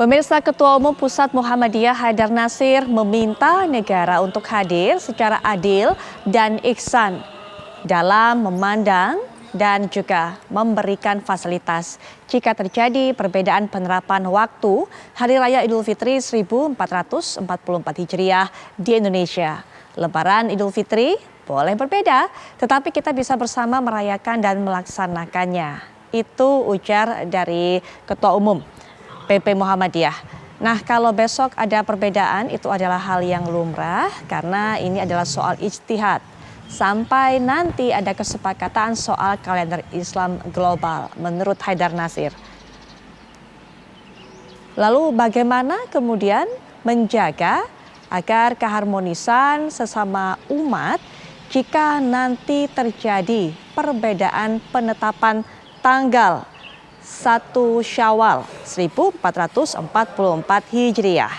Pemirsa, Ketua Umum Pusat Muhammadiyah Haidar Nasir meminta negara untuk hadir secara adil dan ihsan dalam memandang dan juga memberikan fasilitas jika terjadi perbedaan penerapan waktu Hari Raya Idul Fitri 1444 Hijriah di Indonesia. Lebaran Idul Fitri boleh berbeda, tetapi kita bisa bersama merayakan dan melaksanakannya. Itu ujar dari Ketua Umum PP Muhammadiyah. Nah, kalau besok ada perbedaan itu adalah hal yang lumrah karena ini adalah soal ijtihad. Sampai nanti ada kesepakatan soal kalender Islam global menurut Haidar Nasir. Lalu bagaimana kemudian menjaga agar keharmonisan sesama umat jika nanti terjadi perbedaan penetapan tanggal 1 Syawal 1444 Hijriah.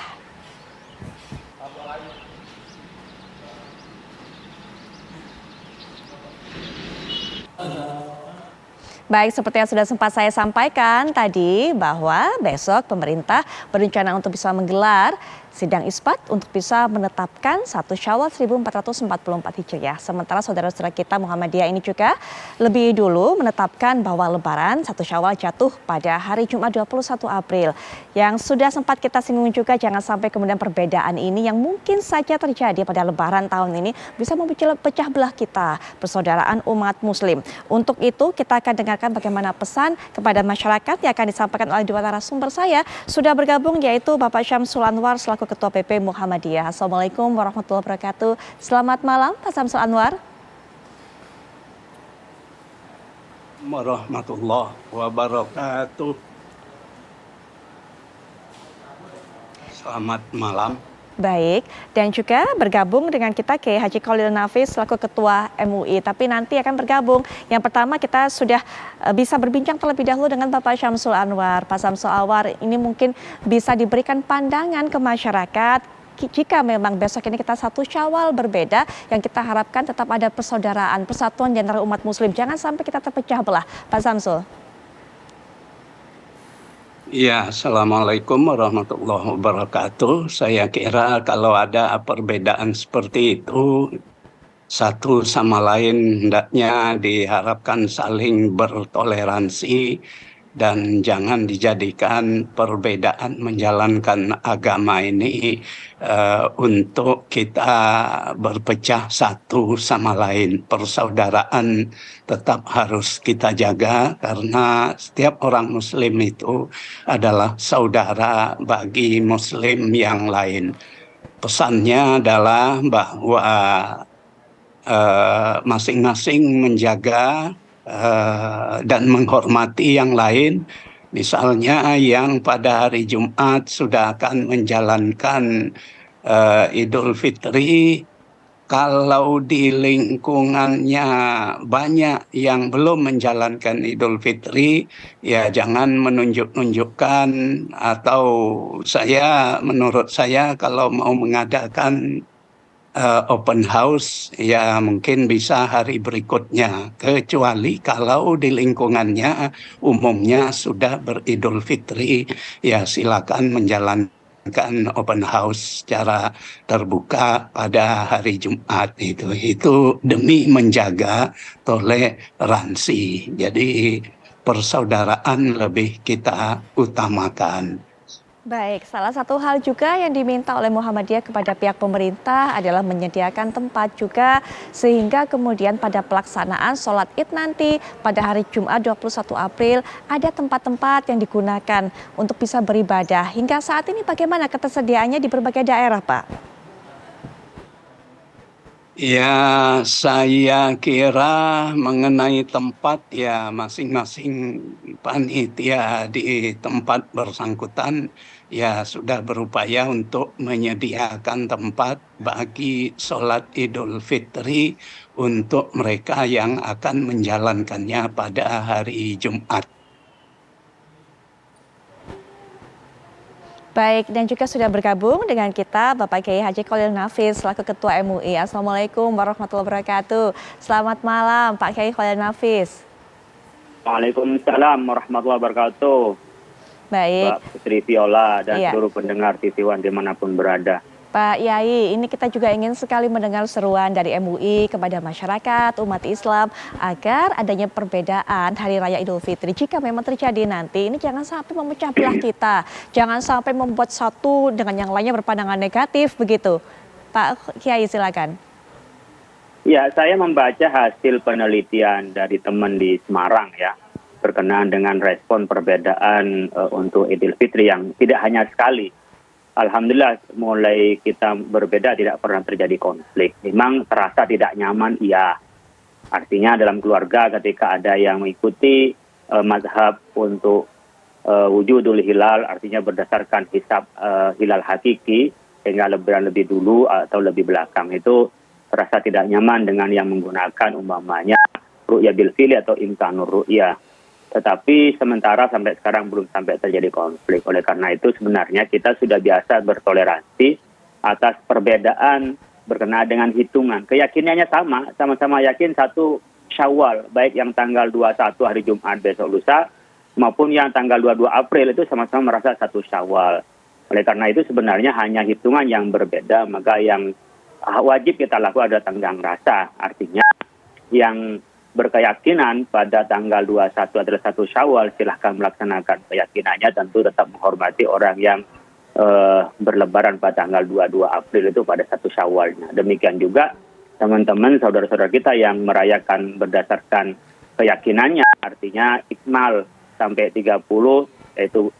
Baik, seperti yang sudah sempat saya sampaikan tadi bahwa besok pemerintah berencana untuk bisa menggelar sidang isbat untuk bisa menetapkan 1 Syawal 1444 Hijriah. Sementara saudara-saudara kita Muhammadiyah ini juga lebih dulu menetapkan bahwa Lebaran 1 Syawal jatuh pada hari Jumat 21 April. Yang sudah sempat kita singgung juga, jangan sampai kemudian perbedaan ini yang mungkin saja terjadi pada Lebaran tahun ini bisa memecah belah kita, persaudaraan umat muslim. Untuk itu kita akan dengarkan bagaimana pesan kepada masyarakat yang akan disampaikan oleh dua narasumber saya. Sudah bergabung yaitu Bapak Syamsul Anwar selaku Ketua PP Muhammadiyah. Assalamualaikum warahmatullahi wabarakatuh. Selamat malam Pak Syamsul Anwar. Warahmatullahi wabarakatuh. Selamat malam. Baik, dan juga bergabung dengan kita Kiai Haji Khalil Nafis selaku Ketua MUI. Tapi nanti akan bergabung. Yang pertama kita sudah bisa berbincang terlebih dahulu dengan Bapak Syamsul Anwar. Pak Syamsul Anwar, ini mungkin bisa diberikan pandangan ke masyarakat jika memang besok ini kita 1 Syawal berbeda, yang kita harapkan tetap ada persaudaraan, persatuan di antara umat muslim. Jangan sampai kita terpecah belah. Pak Syamsul. Ya, Assalamualaikum warahmatullahi wabarakatuh. Saya kira kalau ada perbedaan seperti itu, satu sama lain hendaknya diharapkan saling bertoleransi dan jangan dijadikan perbedaan menjalankan agama ini untuk kita berpecah satu sama lain. Persaudaraan tetap harus kita jaga karena setiap orang muslim itu adalah saudara bagi muslim yang lain. Pesannya adalah bahwa masing-masing menjaga dan menghormati yang lain. Misalnya yang pada hari Jumat sudah akan menjalankan Idul Fitri, kalau di lingkungannya banyak yang belum menjalankan Idul Fitri, ya jangan menunjuk-nunjukkan atau menurut saya kalau mau mengadakan open house ya mungkin bisa hari berikutnya, kecuali kalau di lingkungannya umumnya sudah beridul fitri, ya silakan menjalankan open house secara terbuka pada hari Jumat itu demi menjaga toleransi. Jadi persaudaraan lebih kita utamakan. Baik, salah satu hal juga yang diminta oleh Muhammadiyah kepada pihak pemerintah adalah menyediakan tempat juga sehingga kemudian pada pelaksanaan sholat Id nanti pada hari Jumat 21 April ada tempat-tempat yang digunakan untuk bisa beribadah. Hingga saat ini bagaimana ketersediaannya di berbagai daerah, Pak? Ya, saya kira mengenai tempat ya masing-masing panitia di tempat bersangkutan ya sudah berupaya untuk menyediakan tempat bagi sholat Idul Fitri untuk mereka yang akan menjalankannya pada hari Jumat. Baik, dan juga sudah bergabung dengan kita Bapak Kiai Haji Khalil Nafis selaku Ketua MUI. Assalamualaikum warahmatullahi wabarakatuh. Selamat malam Pak Kiai Khalil Nafis. Waalaikumsalam warahmatullahi wabarakatuh. Baik, Mbak Putri Viola, dan iya. seluruh pendengar TV One dimanapun berada. Pak Yai, ini kita juga ingin sekali mendengar seruan dari MUI kepada masyarakat, umat Islam, agar adanya perbedaan Hari Raya Idul Fitri. Jika memang terjadi nanti, ini jangan sampai memecah belah kita. Jangan sampai membuat satu dengan yang lainnya berpandangan negatif, begitu. Pak Kiai, silakan. Ya, saya membaca hasil penelitian dari teman di Semarang ya, berkenaan dengan respon perbedaan untuk Idul Fitri yang tidak hanya sekali. Alhamdulillah mulai kita berbeda tidak pernah terjadi konflik. Memang terasa tidak nyaman, iya. Artinya dalam keluarga ketika ada yang mengikuti mazhab untuk wujudul hilal, artinya berdasarkan hisab hilal hakiki, sehingga lebih dulu atau lebih belakang, itu terasa tidak nyaman dengan yang menggunakan umpamanya ru'ya bil fili atau imkanur ru'ya. Tetapi sementara sampai sekarang belum sampai terjadi konflik. Oleh karena itu sebenarnya kita sudah biasa bertoleransi atas perbedaan berkenaan dengan hitungan. Keyakinannya sama-sama yakin satu Syawal, baik yang tanggal 21 hari Jumat besok lusa maupun yang tanggal 22 April itu sama-sama merasa satu Syawal. Oleh karena itu sebenarnya hanya hitungan yang berbeda, maka yang wajib kita lakukan adalah tenggang rasa. Artinya yang berkeyakinan pada tanggal 21 adalah satu Syawal, silahkan melaksanakan keyakinannya, tentu tetap menghormati orang yang berlebaran pada tanggal 22 April itu pada satu Syawalnya. Demikian juga teman-teman saudara-saudara kita yang merayakan berdasarkan keyakinannya, artinya ikmal sampai 30 yaitu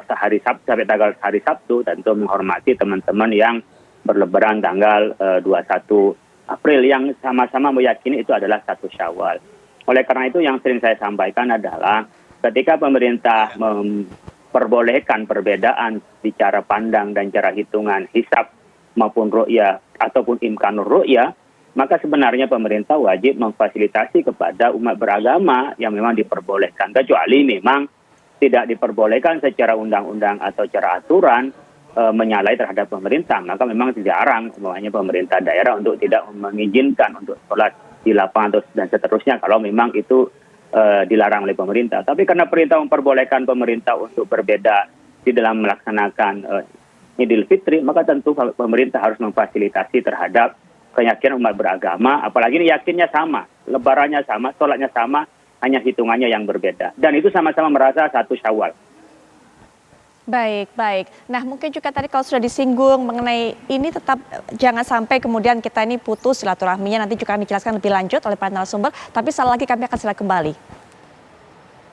sehari Sabtu sampai tanggal hari Sabtu, tentu menghormati teman-teman yang berlebaran tanggal 21 April yang sama-sama meyakini itu adalah satu Syawal. Oleh karena itu yang sering saya sampaikan adalah ketika pemerintah memperbolehkan perbedaan di cara pandang dan cara hitungan hisab maupun ru'ya ataupun imkanur ru'ya, maka sebenarnya pemerintah wajib memfasilitasi kepada umat beragama yang memang diperbolehkan, kecuali memang tidak diperbolehkan secara undang-undang atau secara aturan menyalahi terhadap pemerintah, maka memang dilarang semuanya pemerintah daerah untuk tidak mengizinkan untuk sholat di lapangan dan seterusnya kalau memang itu dilarang oleh pemerintah. Tapi karena perintah memperbolehkan pemerintah untuk berbeda di dalam melaksanakan Idul Fitri, maka tentu pemerintah harus memfasilitasi terhadap keyakinan umat beragama, apalagi ini yakinnya sama, lebarannya sama, sholatnya sama, hanya hitungannya yang berbeda. Dan itu sama-sama merasa satu Syawal. Baik, baik. Nah, mungkin juga tadi kalau sudah disinggung mengenai ini, tetap jangan sampai kemudian kita ini putus silaturahminya, nanti juga akan dijelaskan lebih lanjut oleh para narasumber, tapi sekali lagi kami akan silakan kembali.